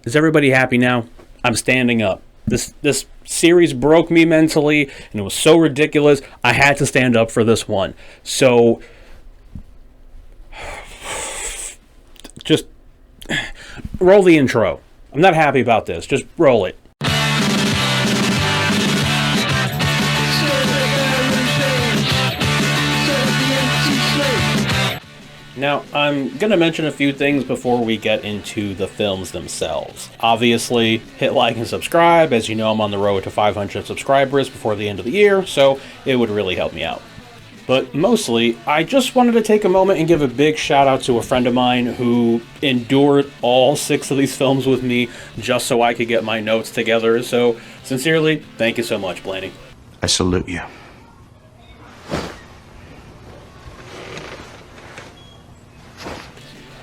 Is everybody happy now? I'm standing up. This series broke me mentally, and it was so ridiculous, I had to stand up for this one. So, just roll the intro. I'm not happy about this. Just roll it. Now, I'm going to mention a few things before we get into the films themselves. Obviously, hit like and subscribe. As you know, I'm on the road to 500 subscribers before the end of the year, so it would really help me out. But mostly, I just wanted to take a moment and give a big shout out to a friend of mine who endured all 6 of these films with me just so I could get my notes together. So, sincerely, thank you so much, Blaney. I salute you.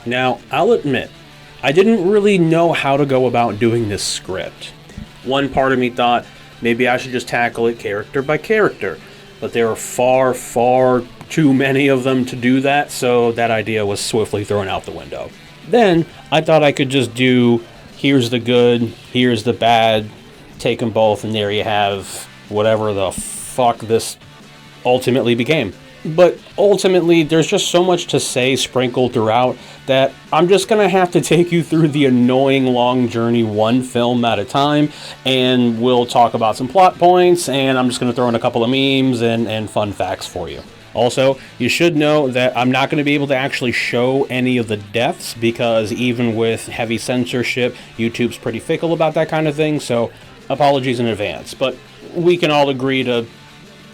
Now, I'll admit, I didn't really know how to go about doing this script. One part of me thought maybe I should just tackle it character by character, but there are far, far too many of them to do that, so that idea was swiftly thrown out the window. Then, I thought I could just do, here's the good, here's the bad, take them both, and there you have whatever the fuck this ultimately became. But ultimately, there's just so much to say sprinkled throughout that I'm just going to have to take you through the annoying long journey one film at a time, and we'll talk about some plot points, and I'm just going to throw in a couple of memes and fun facts for you. Also, you should know that I'm not going to be able to actually show any of the deaths because even with heavy censorship, YouTube's pretty fickle about that kind of thing, so apologies in advance. But we can all agree to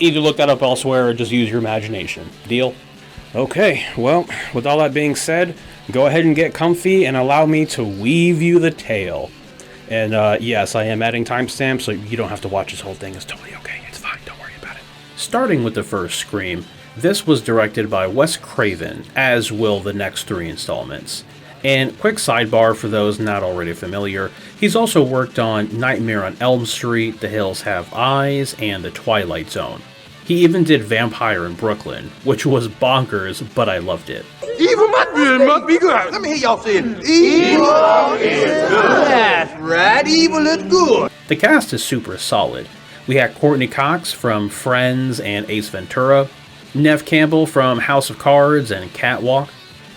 either look that up elsewhere or just use your imagination. Deal? Okay, well, with all that being said, go ahead and get comfy and allow me to weave you the tale. And yes, I am adding timestamps, so you don't have to watch this whole thing. It's totally okay. It's fine. Don't worry about it. Starting with the first Scream, this was directed by Wes Craven, as will the next 3 installments. And quick sidebar for those not already familiar, he's also worked on Nightmare on Elm Street, The Hills Have Eyes, and The Twilight Zone. He even did Vampire in Brooklyn, which was bonkers, but I loved it. Evil must be good. Let me hear y'all say it. Evil is good. That's right, evil is good. The cast is super solid. We had Courtney Cox from Friends and Ace Ventura, Neve Campbell from House of Cards and Catwalk,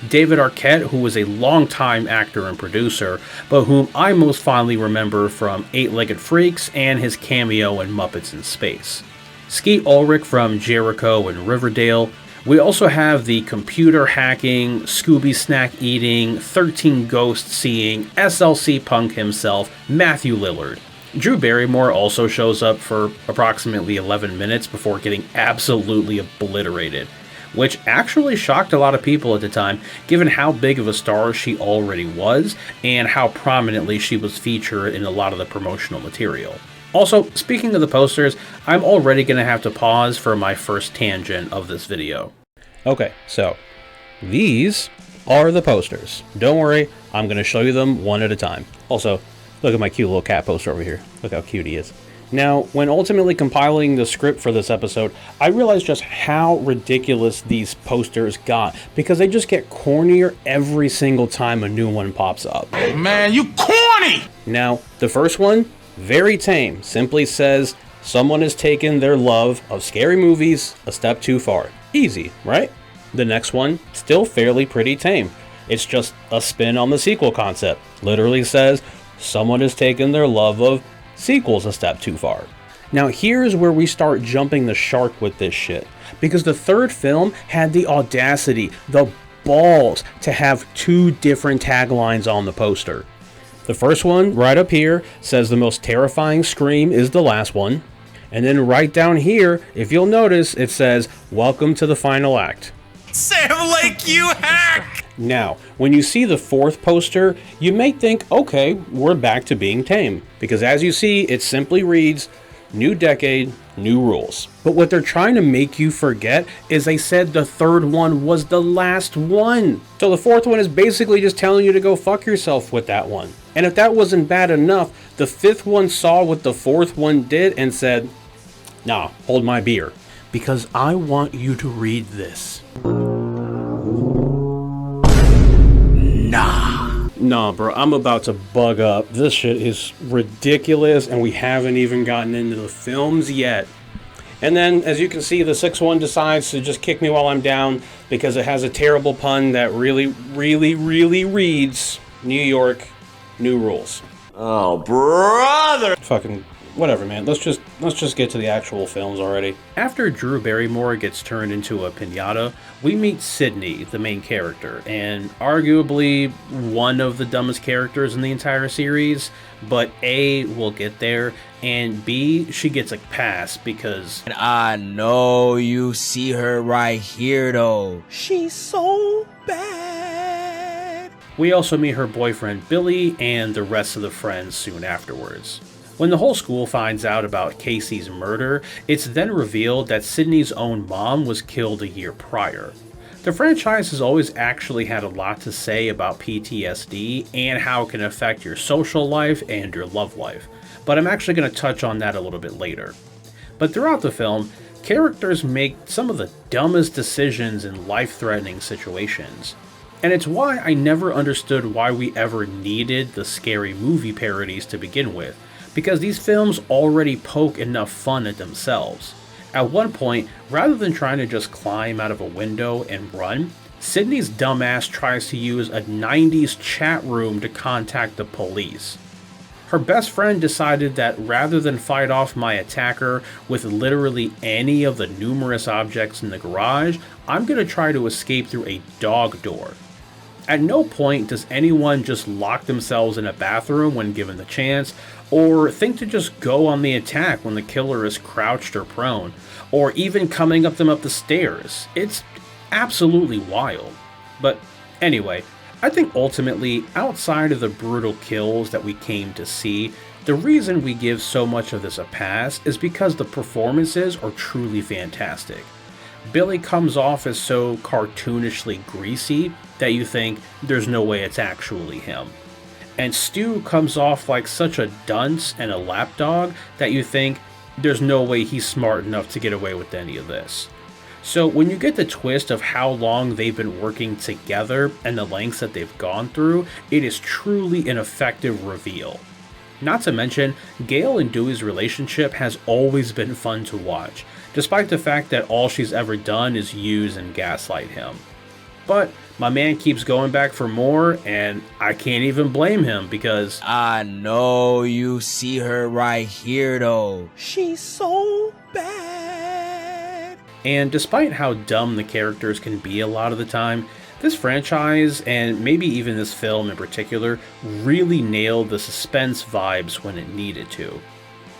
David Arquette, who was a longtime actor and producer, but whom I most fondly remember from Eight-Legged Freaks and his cameo in Muppets in Space. Skeet Ulrich from Jericho and Riverdale. We also have the computer hacking, Scooby snack eating, 13 ghosts seeing, SLC punk himself, Matthew Lillard. Drew Barrymore also shows up for approximately 11 minutes before getting absolutely obliterated, which actually shocked a lot of people at the time, given how big of a star she already was, and how prominently she was featured in a lot of the promotional material. Also, speaking of the posters, I'm already going to have to pause for my first tangent of this video. Okay, so, these are the posters. Don't worry, I'm going to show you them one at a time. Also, look at my cute little cat poster over here. Look how cute he is. Now, when ultimately compiling the script for this episode, I realized just how ridiculous these posters got, because they just get cornier every single time a new one pops up. Man, you corny! Now, the first one, very tame, simply says, someone has taken their love of scary movies a step too far. Easy, right? The next one, still fairly pretty tame. It's just a spin on the sequel concept. Literally says, someone has taken their love of sequels a step too far. Now here's where we start jumping the shark with this shit, because the third film had the audacity, the balls, to have 2 different taglines on the poster. The first one, right up here, says the most terrifying scream is the last one. And then right down here, if you'll notice, it says, welcome to the final act. Sam Lake, you hack! Now, when you see the 4th poster, you may think, okay, we're back to being tame. Because as you see, it simply reads, new decade, new rules. But what they're trying to make you forget is they said the 3rd one was the last one. So the 4th one is basically just telling you to go fuck yourself with that one. And if that wasn't bad enough, the 5th one saw what the 4th one did and said, nah, hold my beer. Because I want you to read this. Nah. Nah, bro, I'm about to bug up. This shit is ridiculous, and we haven't even gotten into the films yet. And then, as you can see, the sixth one decides to just kick me while I'm down because it has a terrible pun that really, really, really reads New York, new rules. Oh, brother! Fucking whatever, man. Let's just get to the actual films already. After Drew Barrymore gets turned into a piñata, we meet Sydney, the main character, and arguably one of the dumbest characters in the entire series, but A, we'll get there, and B, she gets a pass because I know you see her right here though. She's so bad. We also meet her boyfriend Billy and the rest of the friends soon afterwards. When the whole school finds out about Casey's murder, it's then revealed that Sydney's own mom was killed a year prior. The franchise has always actually had a lot to say about PTSD and how it can affect your social life and your love life, but I'm actually going to touch on that a little bit later. But throughout the film, characters make some of the dumbest decisions in life-threatening situations. And it's why I never understood why we ever needed the scary movie parodies to begin with, because these films already poke enough fun at themselves. At one point, rather than trying to just climb out of a window and run, Sydney's dumbass tries to use a 90s chat room to contact the police. Her best friend decided that rather than fight off my attacker with literally any of the numerous objects in the garage, I'm going to try to escape through a dog door. At no point does anyone just lock themselves in a bathroom when given the chance, or think to just go on the attack when the killer is crouched or prone, or even coming up the stairs. It's absolutely wild. But anyway, I think ultimately, outside of the brutal kills that we came to see, the reason we give so much of this a pass is because the performances are truly fantastic. Billy comes off as so cartoonishly greasy that you think there's no way it's actually him. And Stu comes off like such a dunce and a lapdog that you think there's no way he's smart enough to get away with any of this. So when you get the twist of how long they've been working together and the lengths that they've gone through, it is truly an effective reveal. Not to mention, Gail and Dewey's relationship has always been fun to watch, despite the fact that all she's ever done is use and gaslight him. But my man keeps going back for more, and I can't even blame him because I know you see her right here though. She's so bad. And despite how dumb the characters can be a lot of the time, this franchise, and maybe even this film in particular, really nailed the suspense vibes when it needed to.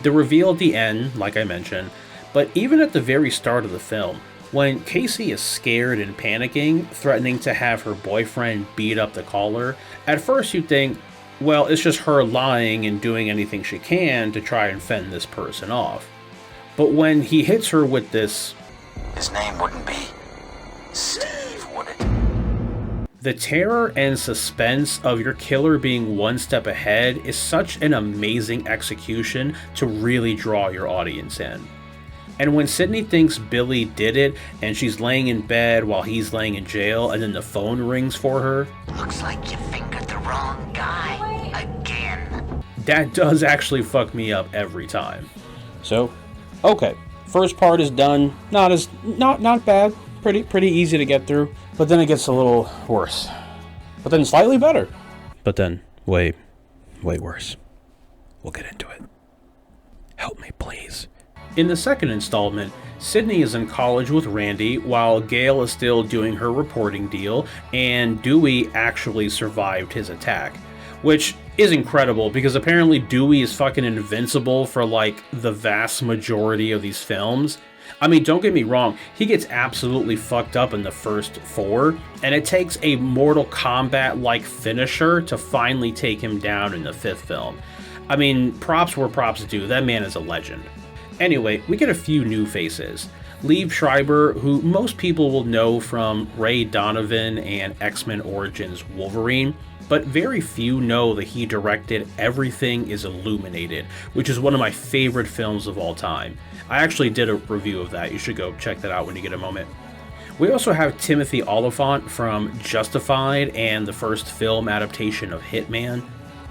The reveal at the end, like I mentioned, but even at the very start of the film, when Casey is scared and panicking, threatening to have her boyfriend beat up the caller, at first you think, well, it's just her lying and doing anything she can to try and fend this person off. But when he hits her with this, his name wouldn't be Steve, would it? The terror and suspense of your killer being one step ahead is such an amazing execution to really draw your audience in. And when Sydney thinks Billy did it, and she's laying in bed while he's laying in jail, and then the phone rings for her, looks like you fingered the wrong guy again. That does actually fuck me up every time. So, okay, first part is done. Not bad. Pretty easy to get through. But then it gets a little worse. But then slightly better. But then way worse. We'll get into it. Help me, please. In the second installment, Sydney is in college with Randy while Gail is still doing her reporting deal, and Dewey actually survived his attack. Which is incredible because apparently Dewey is fucking invincible for like the vast majority of these films. I mean, don't get me wrong, he gets absolutely fucked up in the first 4, and it takes a Mortal Kombat-like finisher to finally take him down in the 5th film. I mean, props where props due, that man is a legend. Anyway, we get a few new faces. Liev Schreiber, who most people will know from Ray Donovan and X-Men Origins Wolverine, but very few know that he directed Everything is Illuminated, which is one of my favorite films of all time. I actually did a review of that, you should go check that out when you get a moment. We also have Timothy Oliphant from Justified and the first film adaptation of Hitman.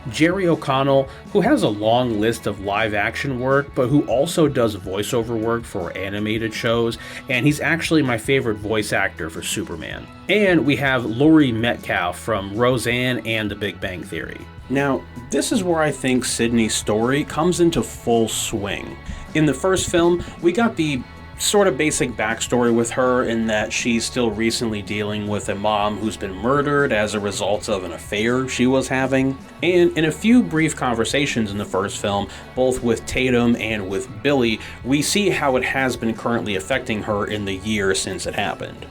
Jerry O'Connell, who has a long list of live-action work, but who also does voiceover work for animated shows, and he's actually my favorite voice actor for Superman. And we have Laurie Metcalf from Roseanne and The Big Bang Theory. Now, this is where I think Sydney's story comes into full swing. In the first film, we got the sort of basic backstory with her in that she's still recently dealing with a mom who's been murdered as a result of an affair she was having. And in a few brief conversations in the first film, both with Tatum and with Billy, we see how it has been currently affecting her in the year since it happened.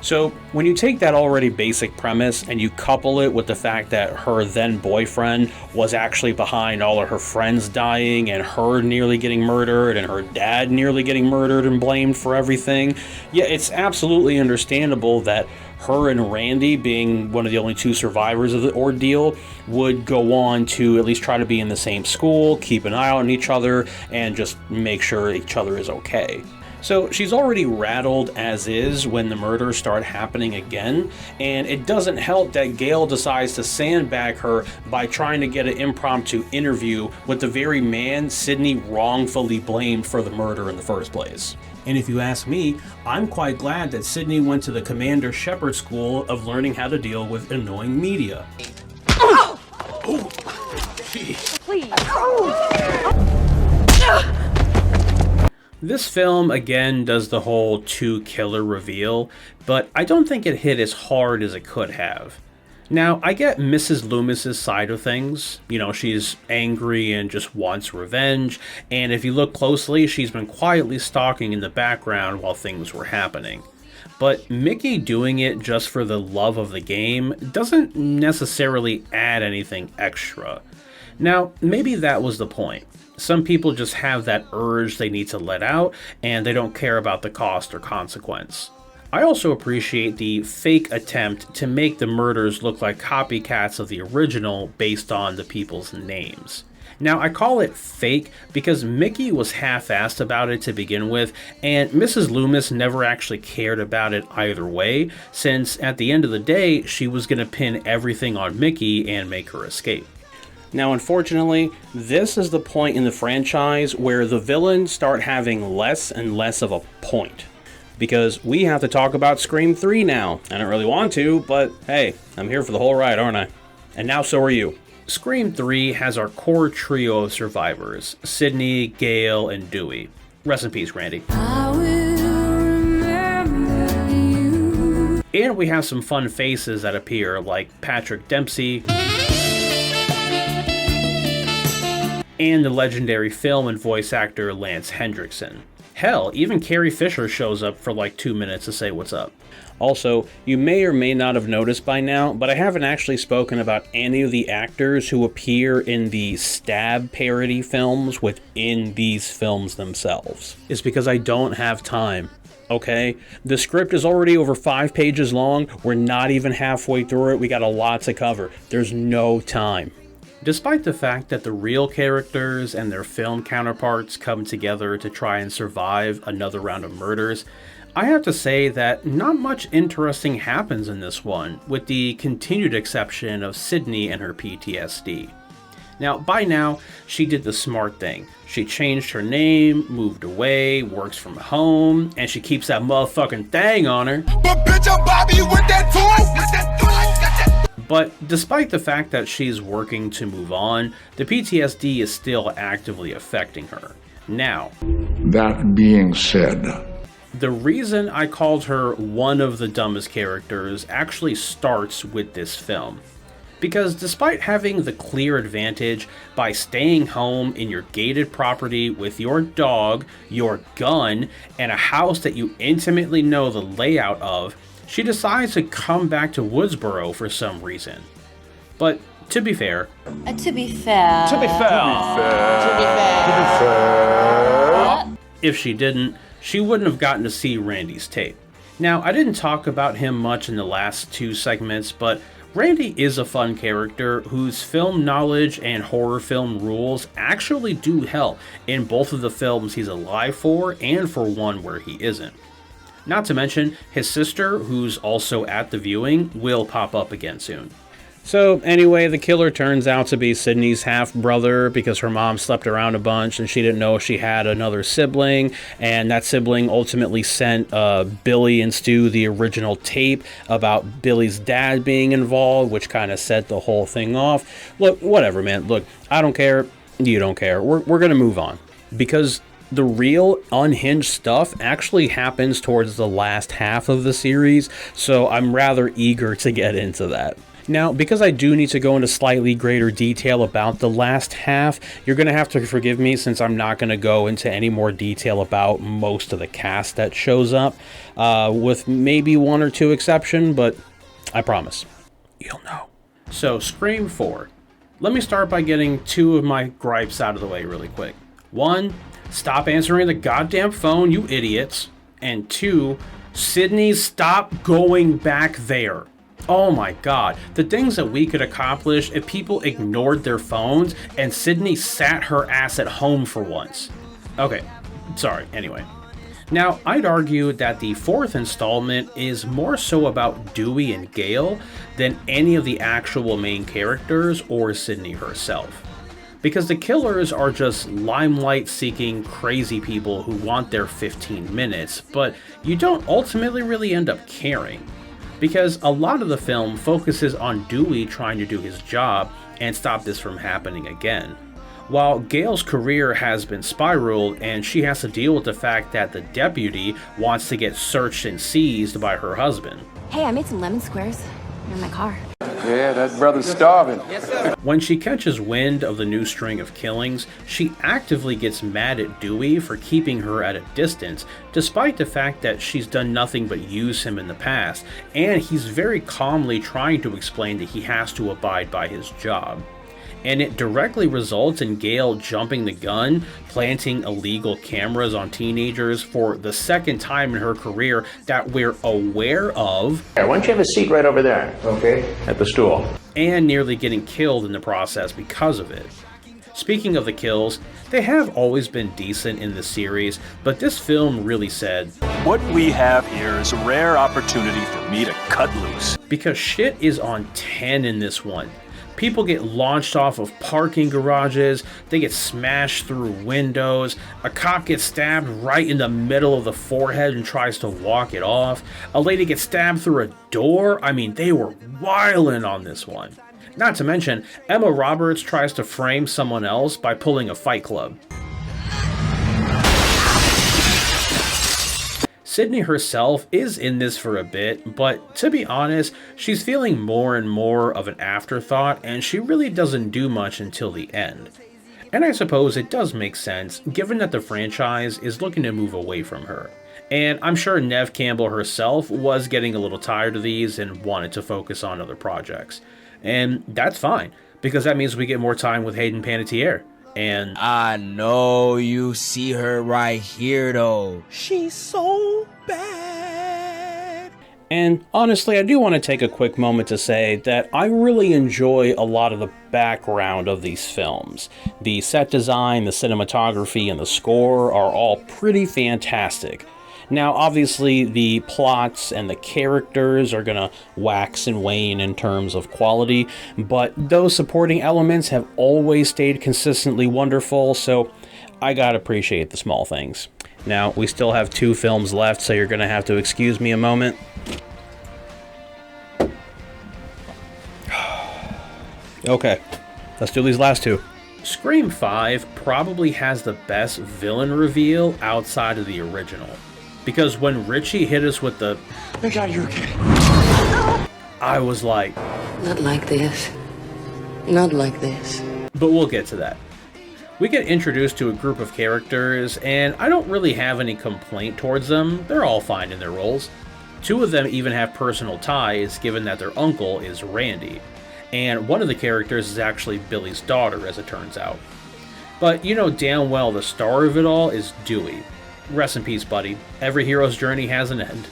So when you take that already basic premise and you couple it with the fact that her then boyfriend was actually behind all of her friends dying and her nearly getting murdered and her dad nearly getting murdered and blamed for everything, yeah, it's absolutely understandable that her and Randy, being one of the only two survivors of the ordeal, would go on to at least try to be in the same school, keep an eye on each other, and just make sure each other is okay. So she's already rattled as is when the murders start happening again, and it doesn't help that Gail decides to sandbag her by trying to get an impromptu interview with the very man Sydney wrongfully blamed for the murder in the first place. And if you ask me, I'm quite glad that Sydney went to the Commander Shepard School of learning how to deal with annoying media. Please. This film again does the whole two-killer reveal, but I don't think it hit as hard as it could have. Now, I get Mrs. Loomis's side of things. You know, she's angry and just wants revenge, and if you look closely, she's been quietly stalking in the background while things were happening. But Mickey doing it just for the love of the game doesn't necessarily add anything extra. Now, maybe that was the point. Some people just have that urge they need to let out, and they don't care about the cost or consequence. I also appreciate the fake attempt to make the murders look like copycats of the original based on the people's names. Now, I call it fake because Mickey was half-assed about it to begin with, and Mrs. Loomis never actually cared about it either way, since at the end of the day, she was going to pin everything on Mickey and make her escape. Now, unfortunately, this is the point in the franchise where the villains start having less and less of a point. Because we have to talk about Scream 3 now. I don't really want to, but hey, I'm here for the whole ride, aren't I? And now so are you. Scream 3 has our core trio of survivors, Sydney, Gail, and Dewey. Rest in peace, Randy. And we have some fun faces that appear, like Patrick Dempsey, and the legendary film and voice actor Lance Hendrickson. Hell, even Carrie Fisher shows up for like 2 minutes to say what's up. Also, you may or may not have noticed by now, but I haven't actually spoken about any of the actors who appear in the Stab parody films within these films themselves. It's because I don't have time. Okay? The script is already over 5 pages long. We're not even halfway through it. We got a lot to cover. There's no time. Despite the fact that the real characters and their film counterparts come together to try and survive another round of murders, I have to say that not much interesting happens in this one, with the continued exception of Sydney and her PTSD. Now, by now, she did the smart thing. She changed her name, moved away, works from home, and she keeps that motherfucking thing on her. But bitch, I'm Bobby with that toy! But despite the fact that she's working to move on, the PTSD is still actively affecting her. Now, that being said, the reason I called her one of the dumbest characters actually starts with this film. Because despite having the clear advantage by staying home in your gated property with your dog, your gun, and a house that you intimately know the layout of, she decides to come back to Woodsboro for some reason. But to be fair, if she didn't, she wouldn't have gotten to see Randy's tape. Now, I didn't talk about him much in the last 2 segments, but Randy is a fun character whose film knowledge and horror film rules actually do help in both of the films he's alive for and for one where he isn't. Not to mention, his sister, who's also at the viewing, will pop up again soon. So anyway, the killer turns out to be Sydney's half-brother because her mom slept around a bunch and she didn't know she had another sibling, and that sibling ultimately sent Billy and Stu the original tape about Billy's dad being involved, which kind of set the whole thing off. Look, whatever, man. Look, I don't care. You don't care. We're going to move on. Because the real unhinged stuff actually happens towards the last half of the series, so I'm rather eager to get into that. Now, because I do need to go into slightly greater detail about the last half, you're going to have to forgive me since I'm not going to go into any more detail about most of the cast that shows up, with maybe one or two exceptions, but I promise, you'll know. So, Scream 4. Let me start by getting two of my gripes out of the way really quick. One, stop answering the goddamn phone, you idiots. And two, Sydney, stop going back there. Oh my god, the things that we could accomplish if people ignored their phones and Sydney sat her ass at home for once. Okay, sorry, anyway. Now, I'd argue that the fourth installment is more so about Dewey and Gale than any of the actual main characters or Sydney herself. Because the killers are just limelight-seeking crazy people who want their 15 minutes, but you don't ultimately really end up caring. Because a lot of the film focuses on Dewey trying to do his job and stop this from happening again. While Gale's career has been spiraled and she has to deal with the fact that the deputy wants to get searched and seized by her husband. Hey, I made some lemon squares. They're in my car. Yeah, that brother's starving. When she catches wind of the new string of killings, she actively gets mad at Dewey for keeping her at a distance, despite the fact that she's done nothing but use him in the past, and he's very calmly trying to explain that he has to abide by his job. And it directly results in Gale jumping the gun, planting illegal cameras on teenagers for the second time in her career that we're aware of. Why don't you have a seat right over there? Okay. At the stool. And nearly getting killed in the process because of it. Speaking of the kills, they have always been decent in the series, but this film really said, what we have here is a rare opportunity for me to cut loose. Because shit is on 10 in this one. People get launched off of parking garages, they get smashed through windows, a cop gets stabbed right in the middle of the forehead and tries to walk it off, a lady gets stabbed through a door. I mean, they were wildin' on this one. Not to mention, Emma Roberts tries to frame someone else by pulling a Fight Club. Sydney herself is in this for a bit, but to be honest, she's feeling more and more of an afterthought, and she really doesn't do much until the end. And I suppose it does make sense, given that the franchise is looking to move away from her. And I'm sure Neve Campbell herself was getting a little tired of these and wanted to focus on other projects. And that's fine, because that means we get more time with Hayden Panettiere. And I know you see her right here though. She's so bad. And honestly, I do want to take a quick moment to say that I really enjoy a lot of the background of these films. The set design, the cinematography, and the score are all pretty fantastic. Now, obviously, the plots and the characters are gonna wax and wane in terms of quality, but those supporting elements have always stayed consistently wonderful, so I gotta appreciate the small things. Now, we still have 2 films left, so you're gonna have to excuse me a moment. Okay, let's do these last 2. Scream 5 probably has the best villain reveal outside of the original. Because when Richie hit us with the "Thank God you're okay," I was like, not like this. Not like this. But we'll get to that. We get introduced to a group of characters, and I don't really have any complaint towards them. They're all fine in their roles. 2 of them even have personal ties, given that their uncle is Randy. And one of the characters is actually Billy's daughter, as it turns out. But you know damn well the star of it all is Dewey. Rest in peace, buddy. Every hero's journey has an end.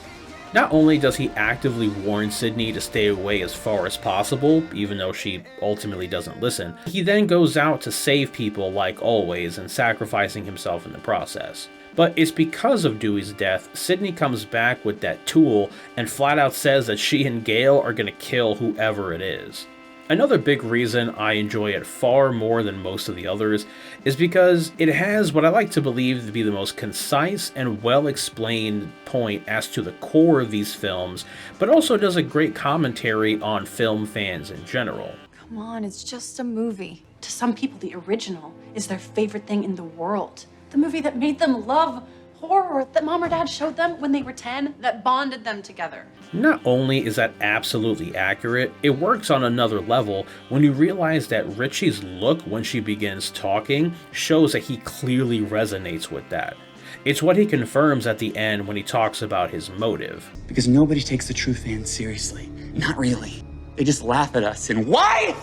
Not only does he actively warn Sydney to stay away as far as possible, even though she ultimately doesn't listen, he then goes out to save people like always and sacrificing himself in the process. But it's because of Dewey's death, Sydney comes back with that tool and flat out says that she and Gale are going to kill whoever it is. Another big reason I enjoy it far more than most of the others is because it has what I like to believe to be the most concise and well-explained point as to the core of these films, but also does a great commentary on film fans in general. Come on, it's just a movie. To some people, the original is their favorite thing in the world. The movie that made them love horror, that mom or dad showed them when they were 10, that bonded them together. Not only is that absolutely accurate, it works on another level when you realize that Richie's look when she begins talking shows that he clearly resonates with that. It's what he confirms at the end when he talks about his motive. Because nobody takes the true fans seriously. Not really. They just laugh at us. And why?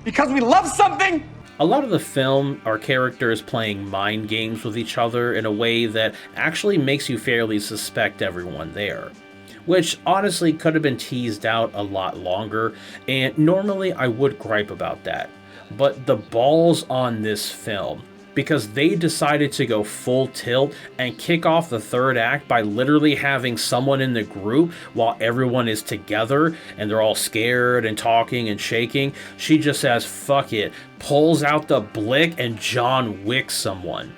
Because we love something? A lot of the film are characters playing mind games with each other in a way that actually makes you fairly suspect everyone there. Which honestly could have been teased out a lot longer, and normally I would gripe about that. But the balls on this film, because they decided to go full tilt and kick off the third act by literally having someone in the group while everyone is together and they're all scared and talking and shaking. She just says, fuck it, pulls out the blick and John Wicks someone.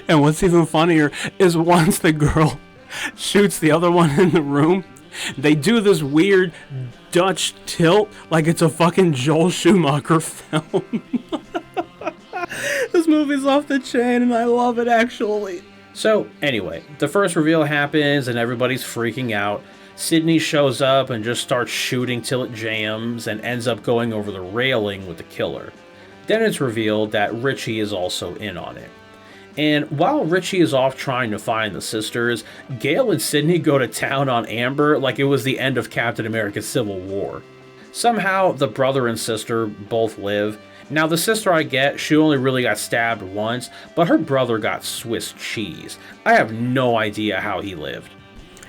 And what's even funnier is once the girl shoots the other one in the room, they do this weird Dutch tilt like it's a fucking Joel Schumacher film. This movie's off the chain and I love it actually. So anyway, the first reveal happens and everybody's freaking out. Sydney shows up and just starts shooting till it jams and ends up going over the railing with the killer. Then it's revealed that Richie is also in on it. And while Richie is off trying to find the sisters, Gale and Sydney go to town on Amber like it was the end of Captain America's Civil War. Somehow the brother and sister both live. Now the sister I get, she only really got stabbed once, but her brother got Swiss cheese. I have no idea how he lived.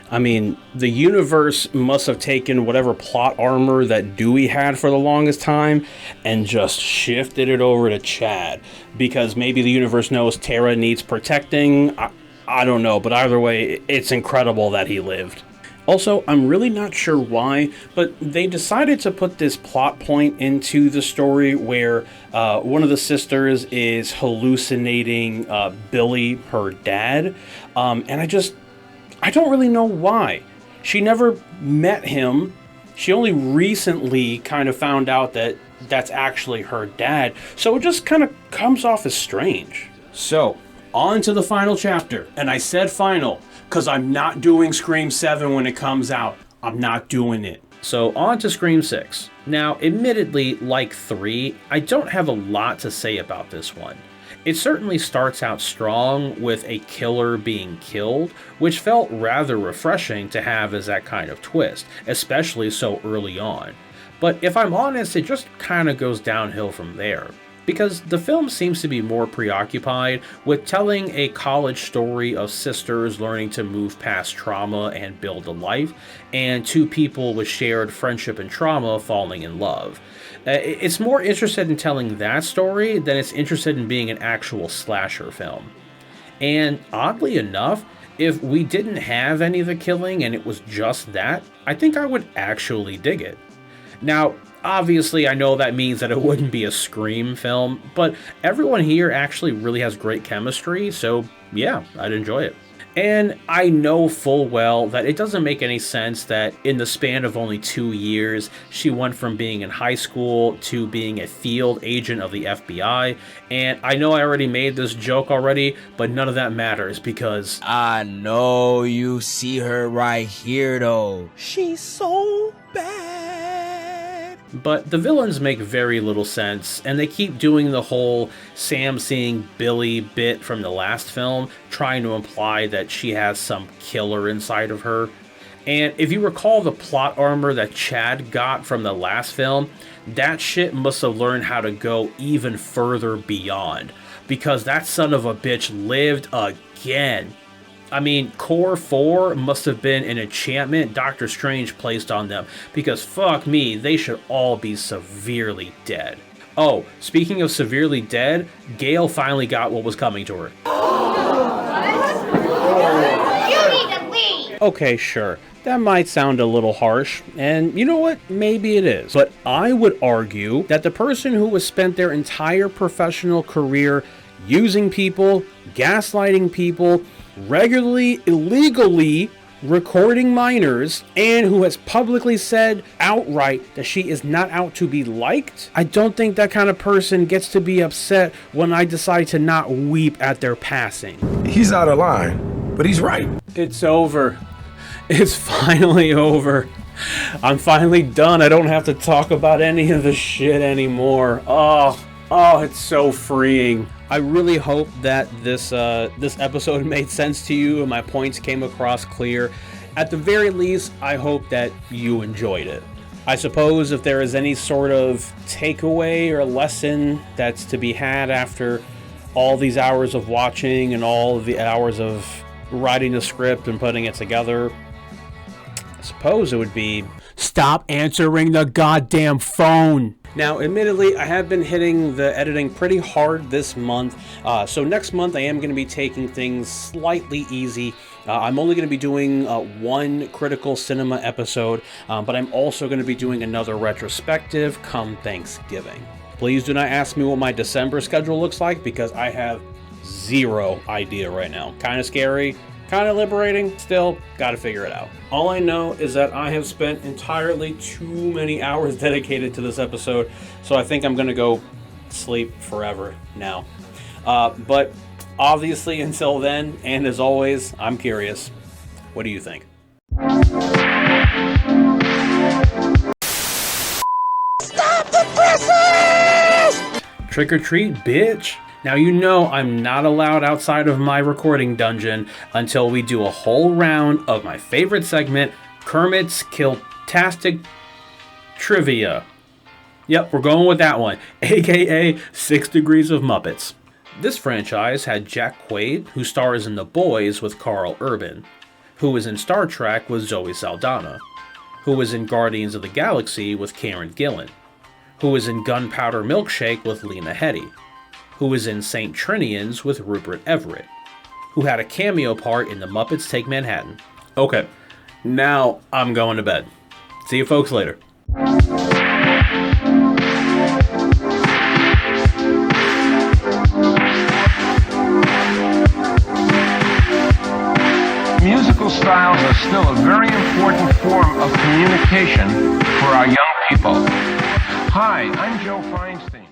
I mean, the universe must have taken whatever plot armor that Dewey had for the longest time and just shifted it over to Chad. Because maybe the universe knows Tara needs protecting. I don't know, but either way, it's incredible that he lived. Also, I'm really not sure why, but they decided to put this plot point into the story where one of the sisters is hallucinating Billy, her dad, and I don't really know why. She never met him. She only recently kind of found out that that's actually her dad, so it just kind of comes off as strange. So, on to the final chapter, and I said final, because I'm not doing Scream 7 when it comes out. I'm not doing it. So on to Scream 6. Now, admittedly, like 3, I don't have a lot to say about this one. It certainly starts out strong with a killer being killed, which felt rather refreshing to have as that kind of twist, especially so early on. But if I'm honest, it just kind of goes downhill from there. Because the film seems to be more preoccupied with telling a college story of sisters learning to move past trauma and build a life, and two people with shared friendship and trauma falling in love. It's more interested in telling that story than it's interested in being an actual slasher film. And oddly enough, if we didn't have any of the killing and it was just that, I think I would actually dig it. Now, obviously, I know that means that it wouldn't be a Scream film, but everyone here actually really has great chemistry, so yeah, I'd enjoy it. And I know full well that it doesn't make any sense that in the span of only 2 years, she went from being in high school to being a field agent of the FBI, and I know I already made this joke already, but none of that matters because I know you see her right here though. She's so bad. But the villains make very little sense, and they keep doing the whole Sam seeing Billy bit from the last film, trying to imply that she has some killer inside of her. And if you recall the plot armor that Chad got from the last film, that shit must have learned how to go even further beyond, because that son of a bitch lived again. I mean, Core 4 must have been an enchantment Doctor Strange placed on them, because fuck me, they should all be severely dead. Oh, speaking of severely dead, Gale finally got what was coming to her. Okay, sure, that might sound a little harsh, and you know what? Maybe it is. But I would argue that the person who has spent their entire professional career using people, gaslighting people, regularly, illegally recording minors, and who has publicly said outright that she is not out to be liked, I don't think that kind of person gets to be upset when I decide to not weep at their passing. He's out of line, but he's right. It's over. It's finally over. I'm finally done. I don't have to talk about any of the shit anymore. Oh, it's so freeing. I really hope that this episode made sense to you and my points came across clear. At the very least, I hope that you enjoyed it. I suppose if there is any sort of takeaway or lesson that's to be had after all these hours of watching and all of the hours of writing the script and putting it together, I suppose it would be, stop answering the goddamn phone. Now, admittedly, I have been hitting the editing pretty hard this month, so next month I am going to be taking things slightly easy. I'm only going to be doing one critical cinema episode, but I'm also going to be doing another retrospective come Thanksgiving. Please do not ask me what my December schedule looks like, because I have zero idea right now. Kind of scary. Kind of liberating, still gotta figure it out. All I know is that I have spent entirely too many hours dedicated to this episode, so I think I'm gonna go sleep forever now. But obviously until then, and as always, I'm curious. What do you think? Stop the presses! Trick or treat, bitch! Now you know I'm not allowed outside of my recording dungeon until we do a whole round of my favorite segment, Kermit's Kiltastic Trivia. Yep, we're going with that one, aka 6 Degrees of Muppets. This franchise had Jack Quaid, who stars in The Boys with Carl Urban, who was in Star Trek with Zoe Saldana, who was in Guardians of the Galaxy with Karen Gillan, who was in Gunpowder Milkshake with Lena Headey, who was in St. Trinian's with Rupert Everett, who had a cameo part in The Muppets Take Manhattan. Okay, now I'm going to bed. See you folks later. Musical styles are still a very important form of communication for our young people. Hi, I'm Joe Feinstein.